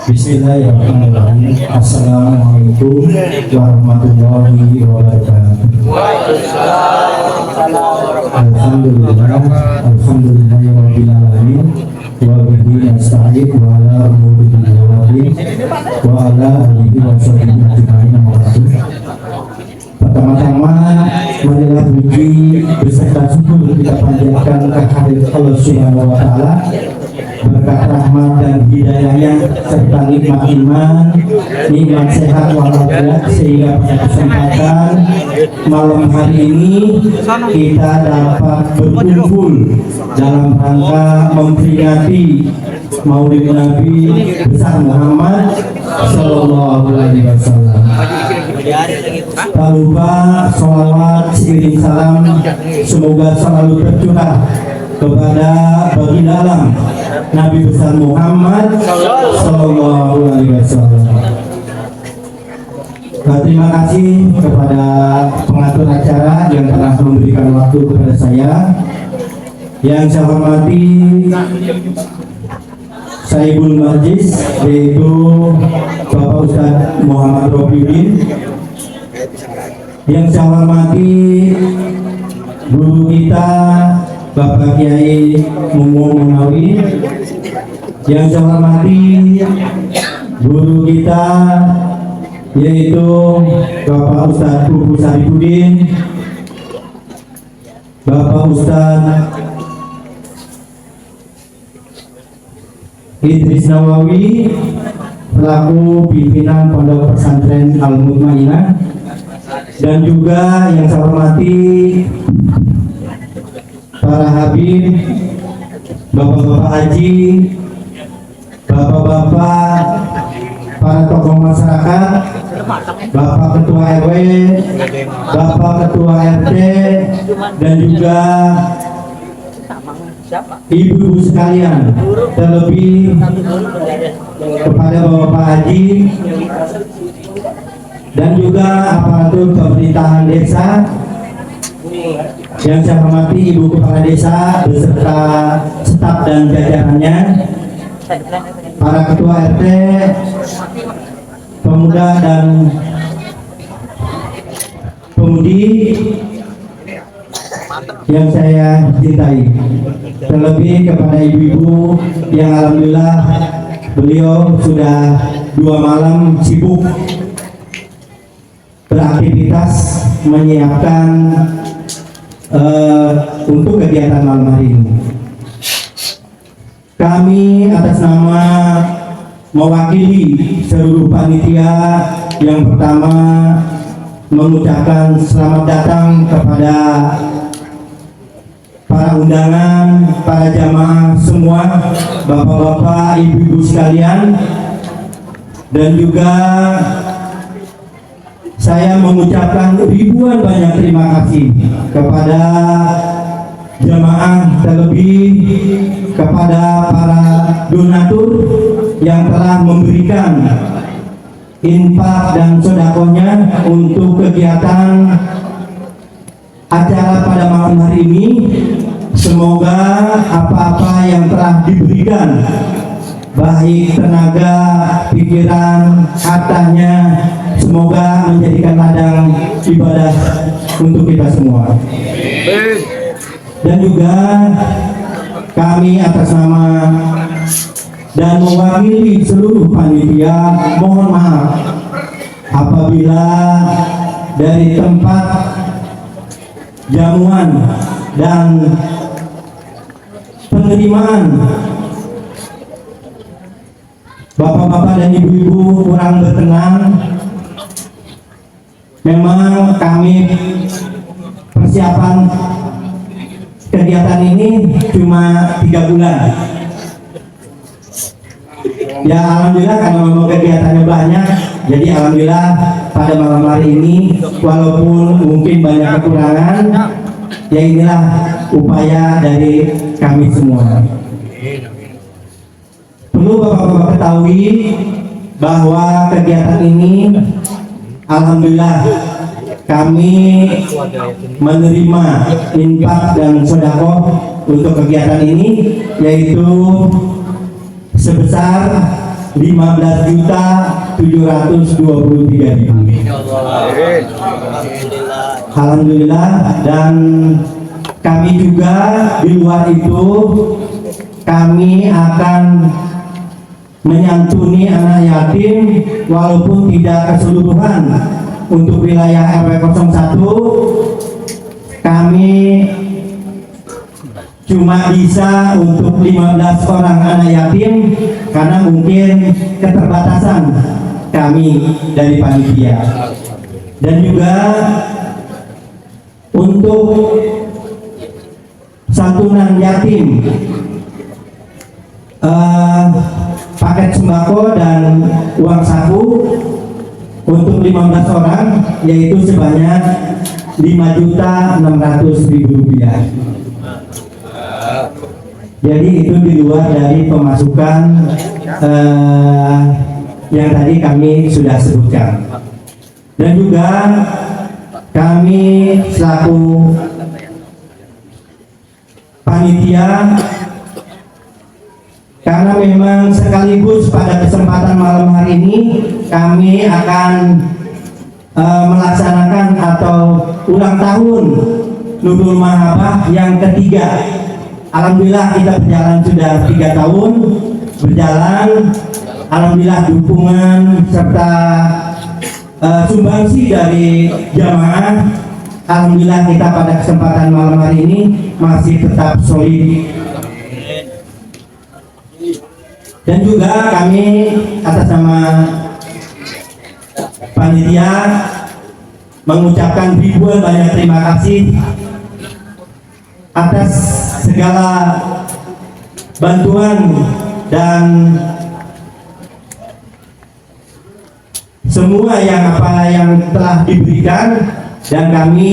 Bismillahirrahmanirrahim. Assalamualaikum warahmatullahi wabarakatuh. Alhamdulillahirabbil alamin wa bihi nasta'in wa ala umuri dunya wa ala alihi wa sahbihi ajma'in. Pertama-tama marilah puji beserta syukur kita panjatkan kehadirat Allah Subhanahu wa taala, berkat rahmat dan hidayahnya serta nikmat iman, nikmat sehat walafiat, sehingga pada kesempatan malam hari ini kita dapat berkumpul dalam rangka memperingati Maulid Nabi besar Muhammad Sallallahu Alaihi Wasallam. Tak lupa sholawat seiring salam semoga selalu tercurah kepada baginda alam Nabi besar Muhammad Sallallahu Alaihi Wasallam. Terima kasih kepada pengatur acara yang telah memberikan waktu kepada saya. Yang saya hormati Saibul Majlis, yaitu Bapak Ustadz Muhammad Robiudin. Yang saya hormati guru kita Bapak Kiai Mumu Munawi. Yang saya hormati guru kita yaitu Bapak Ustadz Kubu Sarifudin, Bapak Ustadz Idris Nawawi selaku pimpinan Pondok Pesantren Al-Mutmainah, dan juga yang saya hormati para habib, bapak-bapak haji, bapak-bapak, para tokoh masyarakat, bapak ketua RW, bapak ketua RT, dan juga ibu-ibu sekalian, terlebih kepada bapak haji dan juga aparatur pemerintahan desa. Yang saya hormati ibu kepala desa beserta staf dan jajarannya, para ketua RT, pemuda dan pemudi yang saya cintai, terlebih kepada ibu-ibu yang alhamdulillah beliau sudah 2 malam sibuk beraktivitas menyiapkan untuk kegiatan malam hari ini. Kami atas nama mewakili seluruh panitia yang pertama mengucapkan selamat datang kepada para undangan, para jamaah semua, bapak-bapak, ibu-ibu sekalian, dan juga saya mengucapkan ribuan banyak terima kasih kepada jamaah, terlebih kepada para donatur yang telah memberikan infak dan sedekahnya untuk kegiatan acara pada malam hari ini. Semoga apa-apa yang telah diberikan, baik tenaga, pikiran, hartanya, semoga menjadikan ladang ibadah untuk kita semua. Dan juga kami atas nama dan mewakili seluruh panitia mohon maaf apabila dari tempat jamuan dan penerimaan bapak-bapak dan ibu-ibu kurang berkenan. Memang kami persiapan kegiatan ini cuma 3 bulan. Ya alhamdulillah karena memang kegiatannya banyak, jadi alhamdulillah pada malam hari ini walaupun mungkin banyak kekurangan, ya inilah upaya dari kami semua. Perlu bapak-bapak ketahui bahwa kegiatan ini alhamdulillah kami menerima infak dan sedekah untuk kegiatan ini, yaitu sebesar 15.723.000. Alhamdulillah. Dan kami juga di luar itu kami akan menyantuni anak yatim walaupun tidak keseluruhan. Untuk wilayah RW 01 kami cuma bisa untuk 15 orang anak yatim karena mungkin keterbatasan kami dari panitia. Dan juga untuk santunan yatim, paket sembako dan uang saku untuk 15 orang yaitu sebanyak Rp5.600.000. Jadi itu di luar dari pemasukan yang tadi kami sudah sebutkan. Dan juga kami selaku panitia, karena memang sekaligus pada kesempatan malam hari ini kami akan melaksanakan atau ulang tahun Nurul Mahabah yang ketiga. Alhamdulillah kita berjalan sudah 3 tahun berjalan. Alhamdulillah dukungan serta sumbangsi dari jamaah, alhamdulillah kita pada kesempatan malam hari ini masih tetap solid. Dan juga kami atas nama panitia mengucapkan ribuan banyak terima kasih atas segala bantuan dan semua yang telah diberikan, dan kami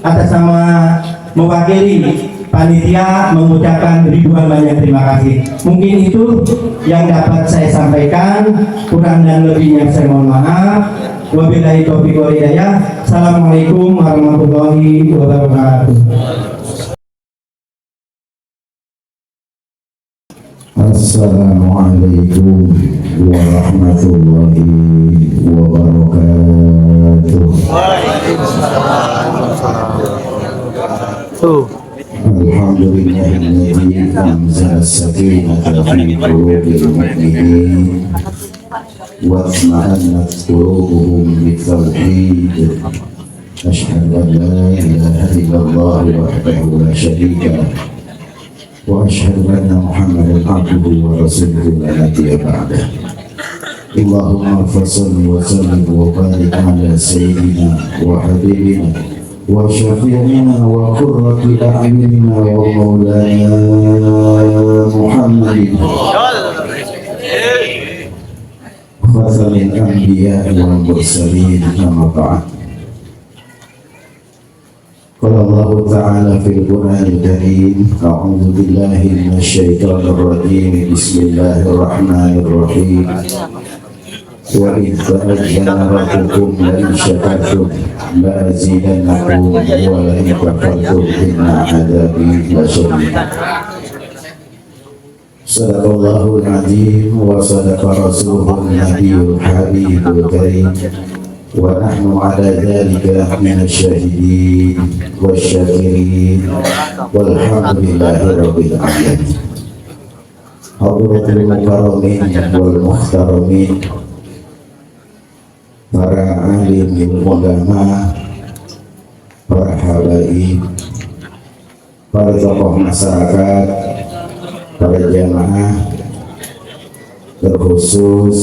atas nama mewakili panitia mengucapkan ribuan banyak terima kasih. Mungkin itu yang dapat saya sampaikan, kurang dan lebihnya saya mohon maaf. Wabillahi taufiq wal hidayah. Assalamualaikum warahmatullahi wabarakatuh. Assalamualaikum warahmatullahi wabarakatuh. Alhamdulillahilladzi anzala as-sakinata fi qulubil mu'minin wa atma'annat qulubuhum bit-tauhid. Asyhadu an la ilaha illallah wahdahu la syarika lah wa asyhadu anna Muhammadan abduhu wa rasuluhu la nabiyya ba'dah. Allahumma fassalli wa sallim wa barik ala sayyidina wa habibina wa syafi'ina wa qurrati a'yunina wa maulana Muhammadin khatamil anbiya wal mursalin, amma ba'd. Qala Allah Ta'ala fil Qur'anil Karim, a'udzu billahi minasyaitonir rajim, bismillahirrahmanirrahim. Wa idh ta'azzana rabbukum la in syakartum la azidannakum wa la in kafartum inna 'adzabi lasyadid. Sadaqallahul azim wa sadaqa rasuluhun nabiyyul habibul karim. Wa nahnu ala dhalika minasyahidin wasyakirin walhamdulillahi rabbil alamin. Hadratul mukarramin wal muhtaramin, para alim ulama, para habaib, para tokoh masyarakat, para jamaah, terkhusus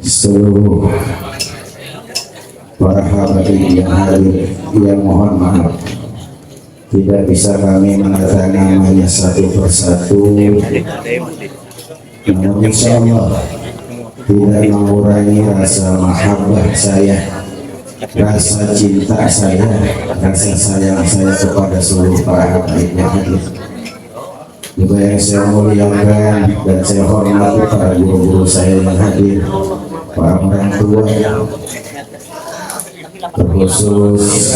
seluruh para habaib yang hadir, yang mohon maaf tidak bisa kami mengatakan namanya satu persatu, namun insya Allah tidak mengurangi rasa mahabbah saya, rasa cinta saya, rasa sayang saya kepada seluruh para habaib yang hadir. Juga yang saya muliakan dan saya hormati para guru-guru saya yang hadir, para orang tua, terkhusus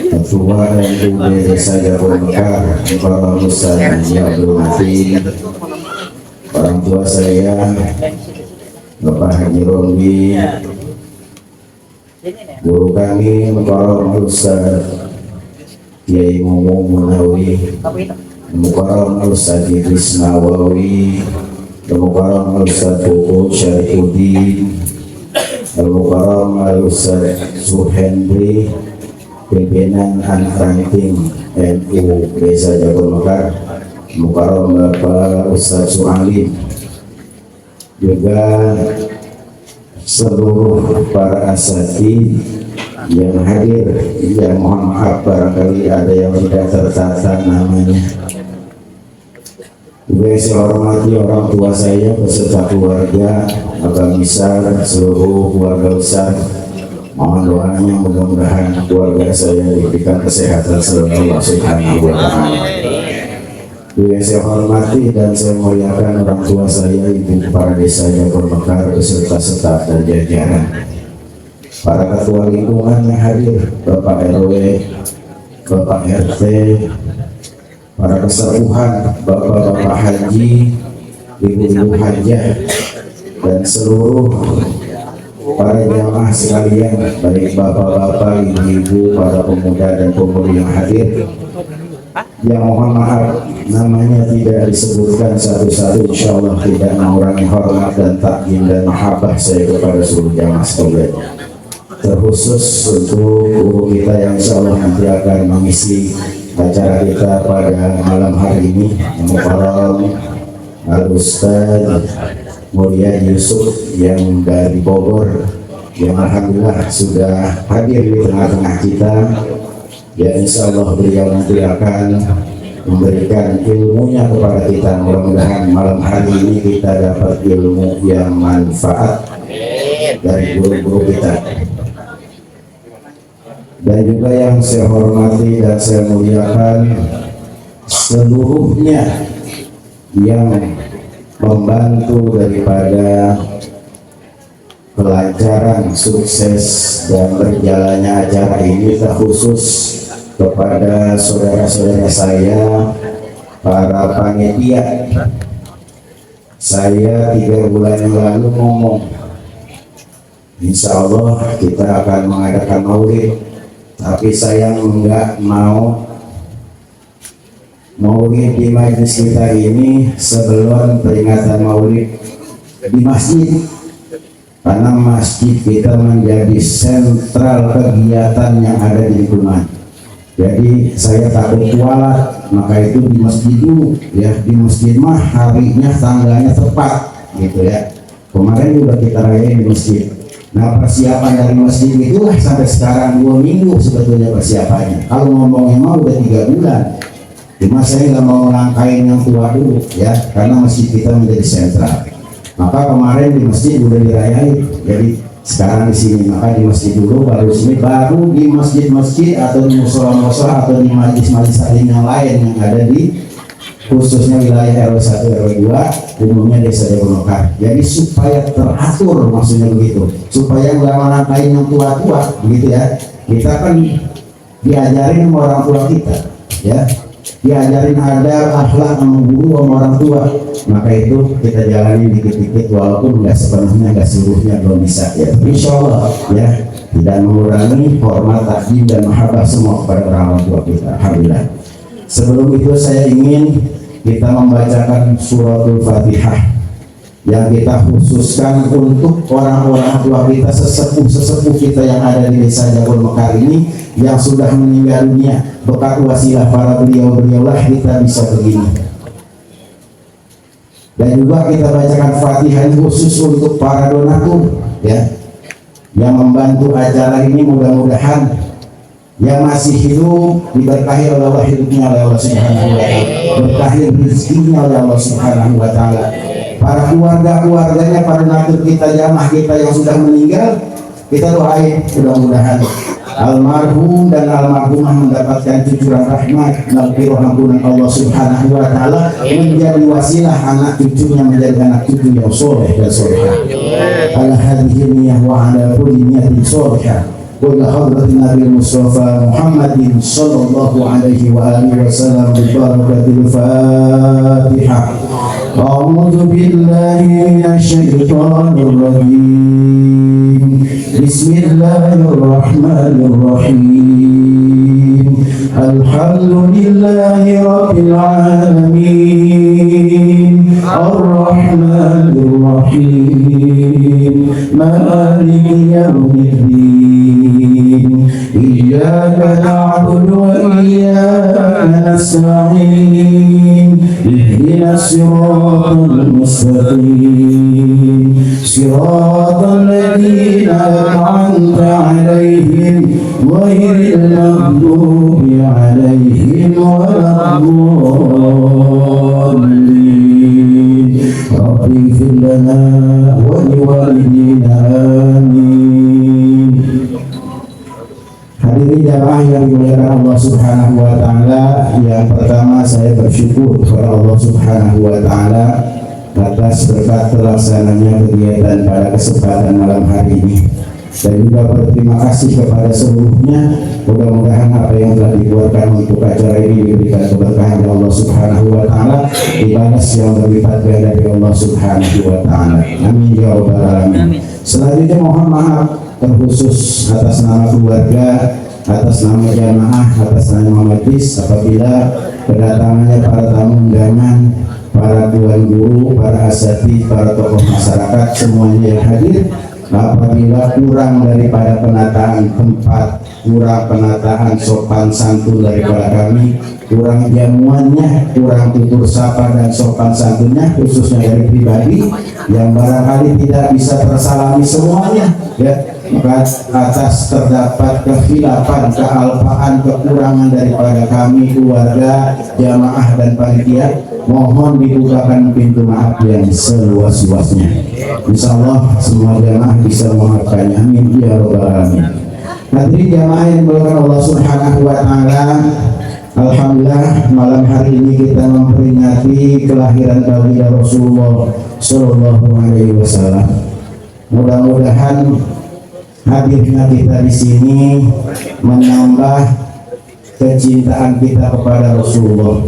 ketua dan ibu desa Jarumekar, Bapak Musa dan Abdul Mati, orang tua saya Bapak Haji Romli, guru kami Mukarram Ustaz Kiai Mumu Munawi, Mukarram Ustaz Idris Nawawi, Mukarram Ustaz Puput Syarifuddin, Mukarram Ustaz Suhendri, pimpinan anak ranting NU Desa Jagur Mekar, Mukarram Bapak Ustaz Su'alim, juga seluruh para asatidz yang hadir, yang mohon maaf barangkali ada yang tidak tercatat namanya. Juga saya hormati orang tua saya beserta keluarga, abang besar, seluruh keluarga besar. Mohon doanya mudah-mudahan keluarga saya diberikan kesehatan selalu Allah Subhanahu wa Ta'ala. Juga saya hormati dan saya muliakan orang tua saya, ibu kepala desa Jagur Mekar beserta staf dan jajaran, para ketua lingkungan yang hadir, Bapak RW, Bapak RT, para kesepuhan, Bapak-bapak haji, ibu-ibu hajah, dan seluruh para jamaah sekalian, baik bapak-bapak, ibu-ibu, para pemuda dan pemudi yang hadir, yang mohon maaf namanya tidak disebutkan satu-satu, insya Allah tidak mengurangi hormat dan takdim dan mahabbah saya kepada seluruh jamaah sekalian. Terkhusus untuk guru kita yang insya Allah nanti akan mengisi acara kita pada malam hari ini, Mukarram Al-Ustaz Mulia Yusuf yang dari Bogor, yang alhamdulillah sudah hadir di tengah-tengah kita. Ya insya Allah beliau nanti akan memberikan ilmunya kepada kita. Mudah-mudahan malam hari ini kita dapat ilmu yang manfaat dari guru-guru kita. Dan juga yang saya hormati dan saya muliakan seluruhnya yang membantu daripada kelancaran, sukses dan berjalannya acara ini, terkhusus kepada saudara-saudara saya, para panitia. Saya 3 bulan yang lalu ngomong, insya Allah kita akan mengadakan maulid, tapi saya nggak mau maulid di majelis kita ini sebelum peringatan maulid di masjid, karena masjid kita menjadi sentral kegiatan yang ada di lingkungan. Jadi saya takut kualat, maka itu di masjid dulu ya. Di masjid mah harinya tanggalnya tepat gitu ya. Kemarin juga kita rayain di masjid. Nah persiapan dari masjid itulah sampai sekarang 2 minggu sebetulnya persiapannya. Kalau ngomongnya mau udah 3 bulan. Cuma saya nggak mau ngelangkain yang tua dulu ya, karena masjid kita menjadi sentral. Maka kemarin di masjid udah dirayain, jadi sekarang di sini, maka di masjid dulu, baru di sini, baru di masjid-masjid atau di musola-musola atau di majlis-majlis taklim yang lain yang ada di khususnya wilayah RW 1 RW 2 umumnya desa Jagur Mekar. Jadi supaya teratur, maksudnya begitu, supaya nggak melangkain yang tua-tua begitu ya. Kita kan diajarin sama orang tua kita ya, diajarin adab akhlak sama guru sama orang tua, maka itu kita jalani dikit-dikit walaupun nggak sepenuhnya, nggak seluruhnya, belum bisa ya. Insya Allah ya, tidak mengurangi hormat, takdim dan mahabbah semua kepada orang tua kita. Alhamdulillah. Sebelum itu saya ingin kita membacakan suratul Fatihah yang kita khususkan untuk orang-orang tua kita, sesepuh-sesepuh kita yang ada di desa Jagur Mekar ini yang sudah meninggal dunia. Berkat wasilah para beliau-beliaulah kita bisa begini. Dan juga kita bacakan Fatihah khusus untuk para donatur ya, yang membantu acara ini. Mudah-mudahan yang masih hidup diberkahi oleh Allah, hidupnya oleh Allah Subhanahu wa Ta'ala, berkahi rezekinya oleh Allah Subhanahu wa Ta'ala. Para keluarga-keluarganya, para donatur kita, jamaah kita yang sudah meninggal, kita doain mudah-mudahan almarhum dan almarhumah mendapatkan cucuran rahmat, maghfirah, ampunan Allah Subhanahu wa Ta'ala, menjadi wasilah anak cucunya menjadi anak cucu yang soleh dan solehah. Ala hadhihi niyah wa ala kulli niyatin solehah وإلى حضرة النبي المصطفى محمد صلى الله عليه وآله وسلم ببركة الفاتحة. أعوذ بالله من الشيطان الرجيم. بسم الله الرحمن الرحيم. الحمد لله رب العالمين الرحمن الرحيم مالك يوم الدين إياك نعبد وإياك نستعين اهدنا الصراط المستقيم صراط الذين أنعمت عليهم غير المغضوب عليهم ولا الضالين. رب اغفر لنا ولوالدينا آمين. Hadirin jamaah yang dimuliakan Allah Subhanahu wa taala, yang pertama saya bersyukur kepada Allah Subhanahu wa taala atas berkat terlaksananya kegiatan pada kesempatan malam hari ini. Dan juga berterima kasih kepada seluruhnya. Mudah-mudahan apa yang telah dikeluarkan untuk acara ini diberikan keberkahan dari Allah Subhanahu wa taala, dibalas yang berlipat ganda dari Allah Subhanahu wa taala. Amin ya rabbal alamin. Selanjutnya mohon maaf terkhusus atas nama keluarga, atas nama jamaah, atas nama majlis apabila kedatangannya para tamu undangan, para tuan guru, para asatidz, para tokoh masyarakat semuanya yang hadir, apabila kurang daripada penataan tempat, kurang penataan sopan santun daripada kami, kurang jamuannya, kurang tutur sapa dan sopan santunnya, khususnya dari pribadi yang barangkali tidak bisa tersalami semuanya, ya, maka atas terdapat kekhilafan, kealpaan, kekurangan daripada kami, keluarga, jamaah dan panitia, mohon dibukakan pintu maaf yang seluas-luasnya. Insya Allah semua jamaah bisa memaafkannya. Amin ya rabbal alamin. Hadirin jamaah yang dimuliakan Allah Subhanahu wa taala, alhamdulillah malam hari ini kita memperingati kelahiran baginda Rasulullah sallallahu alaihi wasallam. Mudah-mudahan hadirnya kita di sini menambah kecintaan kita kepada Rasulullah.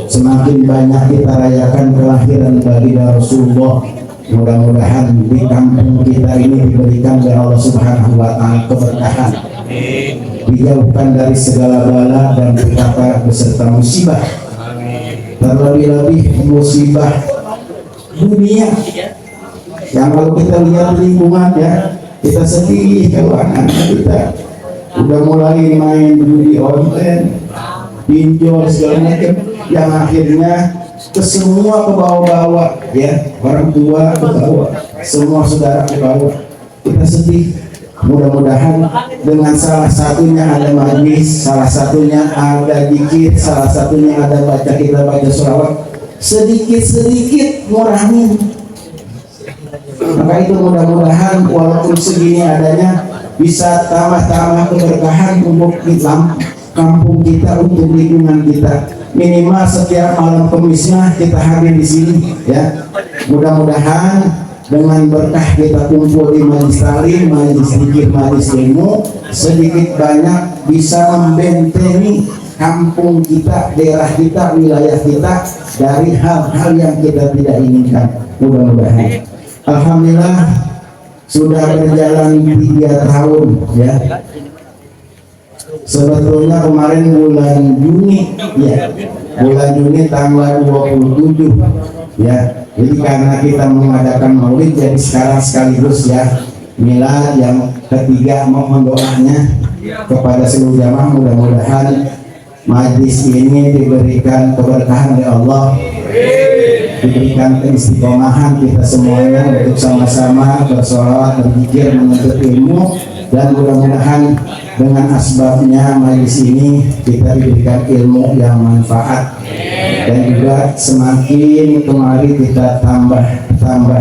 Semakin banyak kita rayakan kelahiran baginda Rasulullah, mudah-mudahan di kampung kita ini diberikan oleh Allah Subhanahu wa taala keberkahan, dijauhkan dari segala bala dan petaka beserta musibah, terlebih-lebih musibah dunia yang kalau kita lihat lingkungan, ya, kita sedih kalau anak-anak kita udah mulai main judi online, pinjol segala macam, yang akhirnya ke semua ke bawah-bawah, ya, orang tua ke bawah, semua saudara ke bawah. Kita sedih. Mudah-mudahan dengan salah satunya ada majlis, salah satunya ada zikir, salah satunya ada kita baca sholawat, sedikit-sedikit ngurangin. Maka itu mudah-mudahan walaupun segini adanya bisa tambah-tambah keberkahan untuk Islam kampung kita, untuk lingkungan kita. Minimal setiap malam Kamisnya kita hadir di sini, ya. Mudah-mudahan dengan berkah kita kumpul di majelis taklim, majelis zikir, majelis ilmu, sedikit banyak bisa membentengi kampung kita, daerah kita, wilayah kita dari hal-hal yang kita tidak inginkan. Mudah-mudahan. Alhamdulillah sudah berjalan 3 tahun, ya. Sebetulnya kemarin bulan Juni, ya, bulan Juni tanggal 27, ya. Jadi karena kita mengadakan maulid, jadi sekarang sekaligus, ya, milad yang ketiga, mohon doanya kepada seluruh jamaah, mudah-mudahan majlis ini diberikan keberkahan oleh Allah, diberikan keistiqomahan kita semuanya untuk sama-sama bersolawat, berzikir, menuntut ilmu, dan mudah-mudahan dengan asbabnya majlis ini kita diberikan ilmu yang manfaat, dan juga semakin kemari kita tambah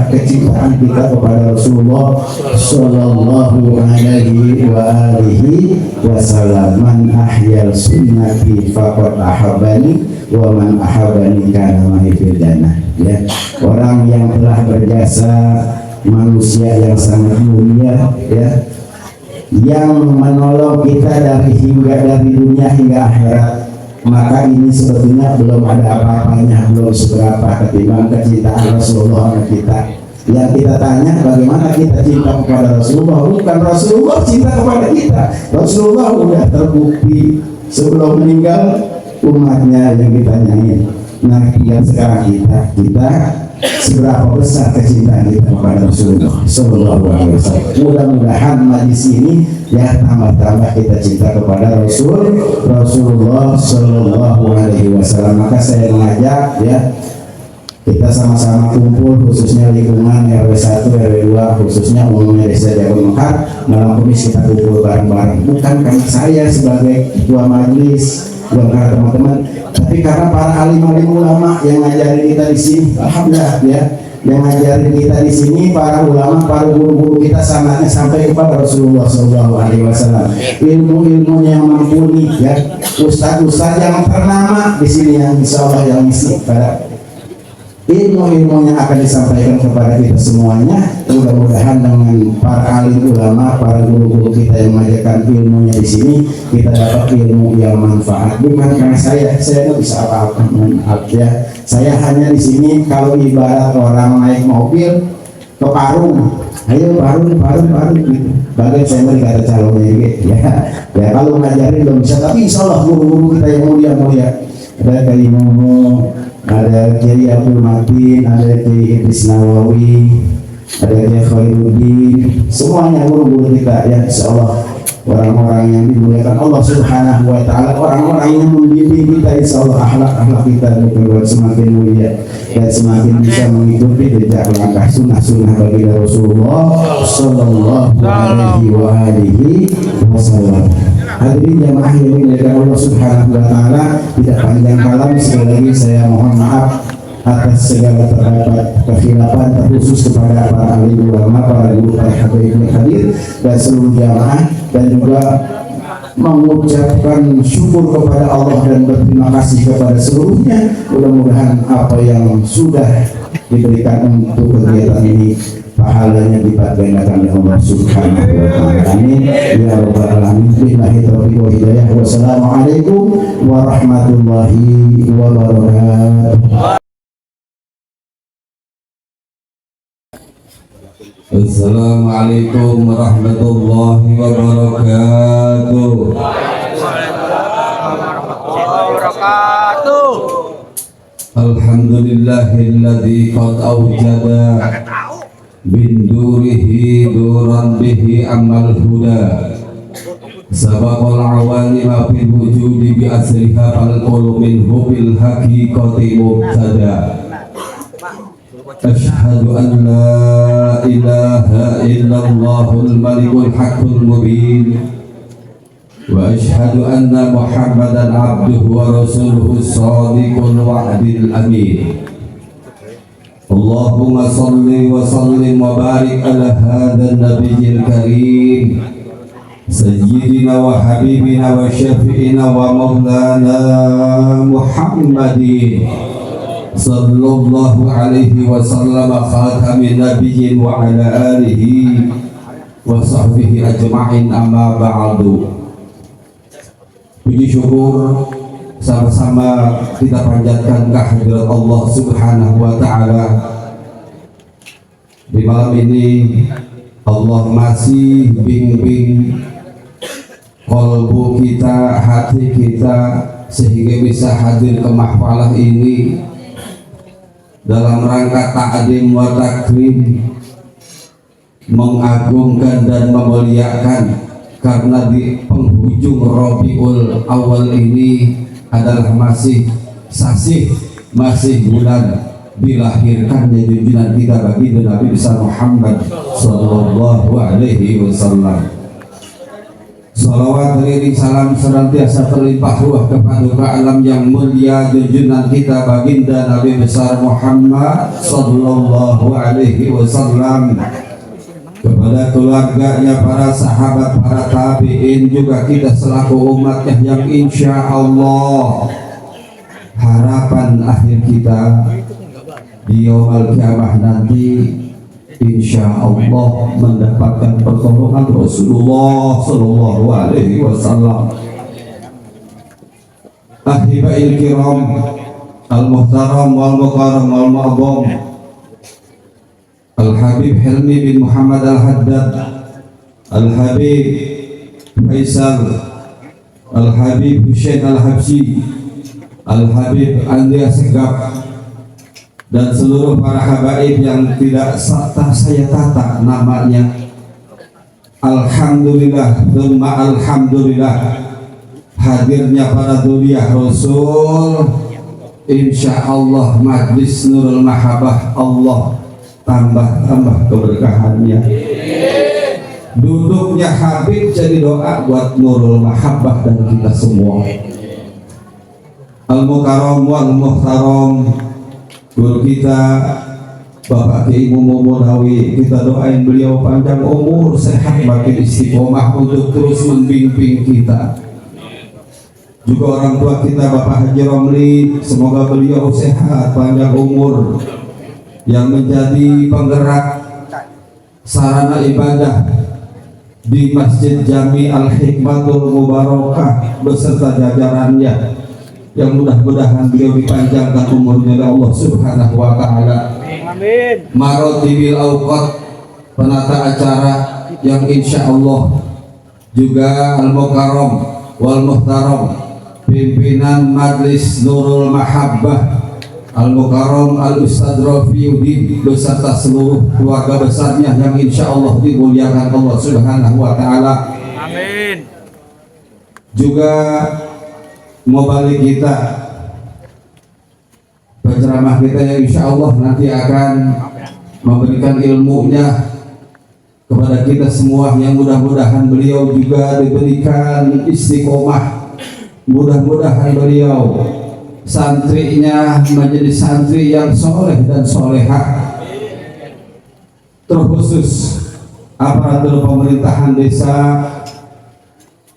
kecintaan kita kepada Rasulullah sallallahu alaihi wa alihi wasallam. Man ahyal sunnati faqad ahabbani wa man ahabbani kana ma'i fil jannah, ya. Orang yang telah berjasa, manusia yang sangat mulia, ya, yang menolong kita dari dunia hingga akhirat, maka ini sebetulnya belum ada apa-apanya, belum seberapa ketimbang kecintaan Rasulullah sama kita. Yang kita tanya bagaimana kita cinta kepada Rasulullah, bukan Rasulullah cinta kepada kita. Rasulullah udah terbukti sebelum meninggal umatnya yang ditanyain. Nah, tinggal sekarang kita seberapa besar kecintaan kita kepada Rasulullah Sallallahu Alaihi Wasallam. Mudah-mudahan majlis ini ya tambah-tambah kita cinta kepada Rasulullah Sallallahu Alaihi Wasallam. Maka saya mengajak ya, kita sama-sama kumpul, khususnya lingkungan RW 1, RW 2, khususnya umumnya Desa Jagung Mekar. Malam Kamis kita kumpul bareng-bareng, bukan karena saya sebagai ketua majelis, bukan karena teman-teman, tapi karena para alim-alim ulama yang ngajarin kita di sini. Alhamdulillah ya, yang ngajarin kita di sini para ulama, para guru-guru kita sangatnya sampai kepada Rasulullah SAW. Ilmu-ilmunya yang mumpuni ya, ustaz-ustaz yang ternama di sini yang insya Allah yang isi pada ilmu-ilmunya akan disampaikan kepada kita semuanya. Mudah-mudahan dengan para alim ulama, para guru-guru kita yang mengajarkan ilmunya di sini, kita dapat ilmu yang manfaat. Bukan karena saya nggak bisa apa-apa, maaf ya. Saya hanya di sini kalau ibarat orang naik mobil ke Parung, ayo Parung gitu. Bagai saya dikata calonnya gitu ya. Ya kalau ngajarin belum bisa, tapi insya Allah guru-guru kita yang mulia ada Kiai Momo, ada Kiai Abdul Matin, ada Kiai Idris Nawawi, ada Kiai Khairuddin, semuanya guru-guru kita ya, insya Allah orang-orang yang dimuliakan Allah Subhanahu wa Ta'ala, orang-orang yang membimbing kita, insya Allah akhlak kita semakin mulia dan semakin bisa mengikuti jejak langkah sunnah-sunnah bagi Rasulullah Sallallahu Alaihi Wasallam. Hadirin jamaah yang dimuliakan Allah Subhanahu wa Ta'ala, tidak panjang kalam, sekali lagi saya mohon maaf atas segala terdapat kekhilafan, terkhusus kepada para alim ulama, para guru, para habaib yang hadir dan seluruh jamaah, dan juga mengucapkan syukur kepada Allah dan berterima kasih kepada seluruhnya. Mudah-mudahan apa yang sudah diberikan untuk kegiatan ini pahalanya lipat gandakan oleh Allah Subhanahu wa Ta'ala. Amin ya rabbal alamin. Billahi taufiq wa hidayah. Wassalamualaikum warahmatullahi wabarakatuh. Assalamualaikum warahmatullahi wabarakatuh. Alhamdulillahilladzi qad awjada bin durihi duran bihi amal huda sabaqal awalima fil wujudi bi asriha fal qulu minhu bil haqiqati mubtada. Asyhadu an la ilaha illallahul malikul haqqul mubin wa asyhadu anna muhammadan abduhu wa rasuluhu shadiqul wa'dil amin. Allahumma salli wa sallim wa barik ala hadzal nabiyil karim sayyidina wa habibina wa syafi'ina wa maulana Muhammadin sallallahu alaihi wasallam khatamin nabiyyin wa ala alihi wa sahbihi ajma'in, amma ba'du. Puji syukur sama-sama kita panjatkan kehadirat Allah Subhanahu wa Ta'ala. Di malam ini Allah masih bimbing kolbu kita, hati kita, sehingga bisa hadir ke mahfalah ini dalam rangka ta'zim wa takrim, mengagungkan dan memuliakan, karena di penghujung Rabiul Awal ini adalah masih sasih, masih bulan dilahirkannya junjungan kita baginda Nabi besar Muhammad sallallahu alaihi wasallam. Salawat beriring salam senantiasa terlimpah ruah kepada alam yang mulia junjungan kita baginda Nabi besar Muhammad sallallahu alaihi wasallam, kepada keluarganya, para sahabat, para tabi'in, juga kita selaku umatnya yang insya Allah harapan akhir kita di yaumul kiamah nanti insya Allah mendapatkan pertolongan Rasulullah Sallallahu Alaihi Wasallam. Ahibail kiram, al-muhtaram wal-mukarram wal-ma'zam, Al-Habib Hilmi bin Muhammad Al-Haddad, Al-Habib Faisal, Al-Habib Hussein Al-Habsyi, Al-Habib Andi Asegaf, dan seluruh para habaib yang tidak saya tata namanya. Alhamdulillah, thumma alhamdulillah, hadirnya para dzurriyyah Rasul, insya Allah majlis Nurul Mahabbah Allah tambah keberkahannya. Duduknya Habib jadi doa buat Nurul Mahabbah dan kita semua. Al-Mukarram wal Muhtaram, guru kita Bapak Kiai Muhawi, kita doain beliau panjang umur, sehat, makin istiqomah untuk terus membimbing kita. Juga orang tua kita Bapak Haji Romli, semoga beliau sehat, panjang umur, yang menjadi penggerak sarana ibadah di Masjid Jami Al-Hikmatul Mubarakah beserta jajarannya, yang mudah-mudahan beliau dipanjangkan umurnya oleh Allah Subhanahu wa Ta'ala. Amin. Marotibil Awqat, penata acara yang insya Allah juga Al-Mukarram wal Muhtaram, pimpinan Majlis Nurul Mahabbah, Al-Mukarram Al-Ustadz Rafiuddin beserta seluruh keluarga besarnya yang insya Allah dimuliakan Allah Subhanahu wa Ta'ala. Amin. Juga mubalik kita, penceramah kita yang insya Allah nanti akan memberikan ilmunya kepada kita semua, yang mudah-mudahan beliau juga diberikan istiqomah, mudah-mudahan beliau santrinya menjadi santri yang soleh dan solehah. Terkhusus aparatur pemerintahan desa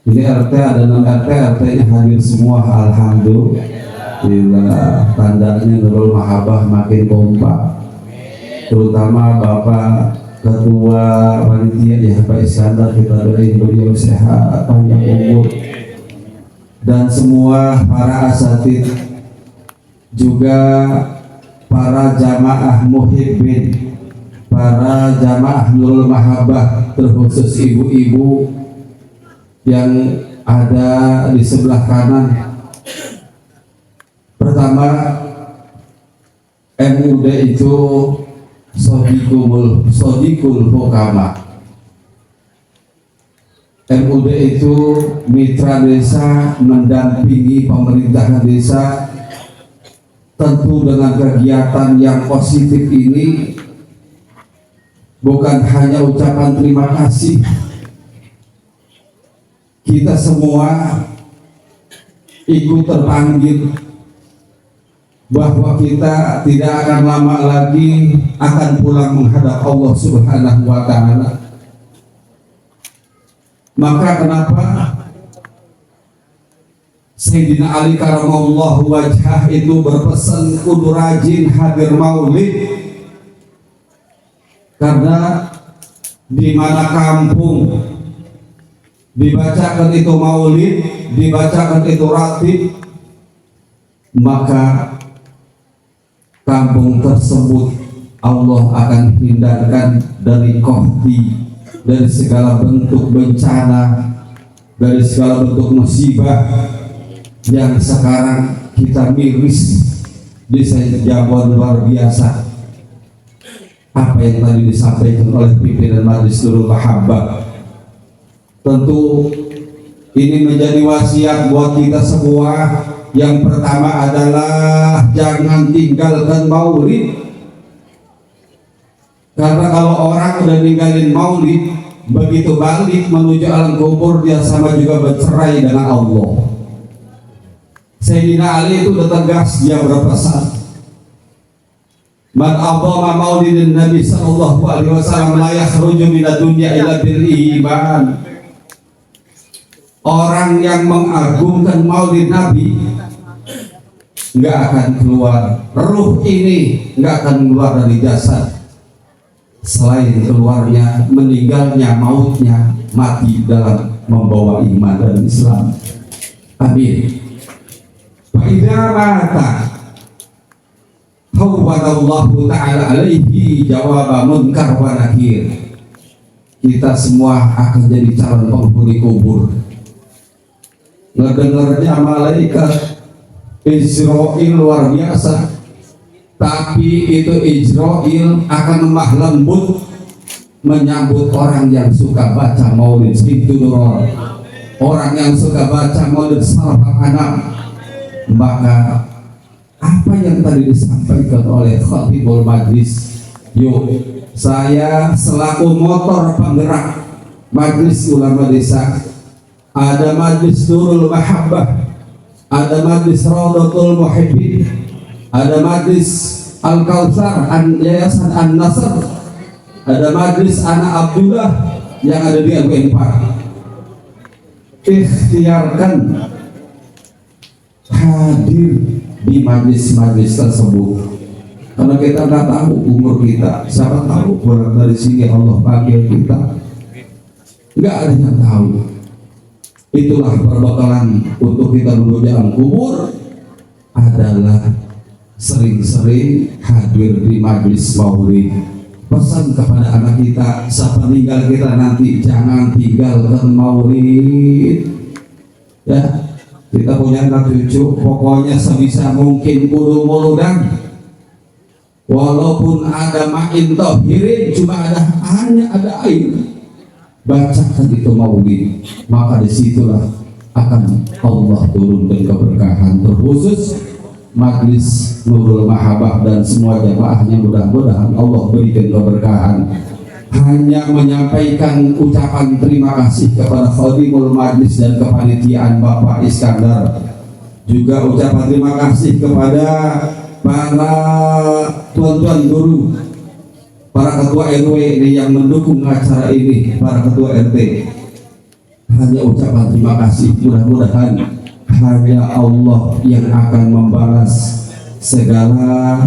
ini, RT ada 6 RT, RT-nya hadir semua, alhamdulillah. Tandanya Nurul Mahabbah makin kompak, terutama Bapak Ketua Panitia ya Pak Iskandar, kita doain beliau sehat, panjang umur, dan semua para asatid, juga para jamaah muhibbin, para jamaah Nurul Mahabbah, terkhusus ibu-ibu yang ada di sebelah kanan. Pertama, MUD itu Sodikul Hukama. MUD itu mitra desa, mendampingi pemerintahan desa. Tentu dengan kegiatan yang positif ini bukan hanya ucapan terima kasih, kita semua ikut terpanggil bahwa kita tidak akan lama lagi akan pulang menghadap Allah Subhanahu wa Ta'ala. Maka kenapa Sayyidina Ali karamallahu wajhah itu berpesan kudu rajin hadir maulid, karena di mana kampung dibacakan itu maulid, dibacakan itu ratib, maka kampung tersebut Allah akan hindarkan dari qahdi, dari segala bentuk bencana, dari segala bentuk musibah yang sekarang kita miris di Jawa luar biasa. Apa yang tadi disampaikan oleh pimpinan Majlis Nurul Mahabbah, tentu ini menjadi wasiat buat kita semua. Yang pertama adalah jangan tinggalkan maulid, karena kalau orang udah ninggalin maulid, begitu balik menuju alam kubur dia sama juga bercerai dengan Allah. Sayyidina Ali itu udah tegas, dia berpesan, man abama maulidin Nabi sallallahu alaihi wasallam la yakhruju minad dunya illa bil iman. Orang yang mengagungkan maulid Nabi nggak akan keluar, ruh ini nggak akan keluar dari jasad selain keluarnya, meninggalnya, mautnya, mati dalam membawa iman dan Islam. Amin. Fa'idha mata Hawwadallahu ta'ala alaihi jawaba munkar wa nakir. Kita semua akan jadi calon penghuni kubur. Ngedengarnya malaikat Israel luar biasa, tapi itu Israel akan lemah lembut menyambut orang yang suka baca maulid Siduror, orang yang suka baca maulid Salafat Anam. Maka apa yang tadi disampaikan oleh Khatibul Majlis, yuk saya selaku motor penggerak Majlis Ulama Desa, ada Majlis Nurul Mahabbah, ada Majlis Raudatul Muhibbin, ada Majlis Al-Kautsar, Yayasan An-Nasr, ada Majlis Anak Abdullah yang ada di RW 4. Ikhtiarkan hadir di majlis-majlis tersebut, karena kita nggak tahu umur kita, siapa tahu pulang dari sini Allah panggil kita, nggak ada yang tahu. Itulah perbekalan untuk kita menuju alam kubur adalah sering-sering hadir di majlis maulid. Pesan kepada anak kita, sepeninggal kita nanti jangan tinggalkan maulid. Ya, kita punya anak cucu, pokoknya sebisa mungkin kudu muludan. Walaupun ada ma'in tohirin, cuma hanya ada air, bacakan itu maulid, maka disitulah akan Allah turunkan keberkahan, terkhusus Majlis Nurul Mahabbah dan semua jamaahnya. Mudah-mudahan Allah berikan keberkahan. Hanya menyampaikan ucapan terima kasih kepada Khadimul Majlis dan kepanitiaan Bapak Iskandar, juga ucapan terima kasih kepada para tuan-tuan guru, para ketua RW ini yang mendukung acara ini, para ketua RT. Hanya ucapan terima kasih. Mudah-mudahan hanya Allah yang akan membalas segala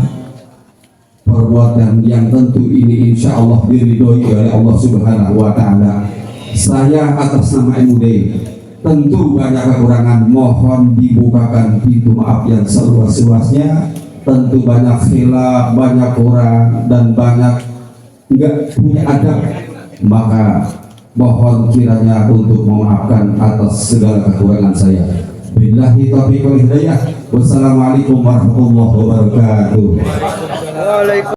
perbuatan yang tentu ini insya Allah diridhoi oleh Allah Subhanahu wa Ta'ala. Saya atas nama MUD tentu banyak kekurangan, mohon dibukakan pintu maaf yang seluas-luasnya. Tentu banyak khilaf, banyak kurang, dan banyak enggak punya adab, maka mohon kiranya untuk memaafkan atas segala kekurangan saya. Billahi taufiq wal hidayah. Wassalamualaikum warahmatullahi wabarakatuh.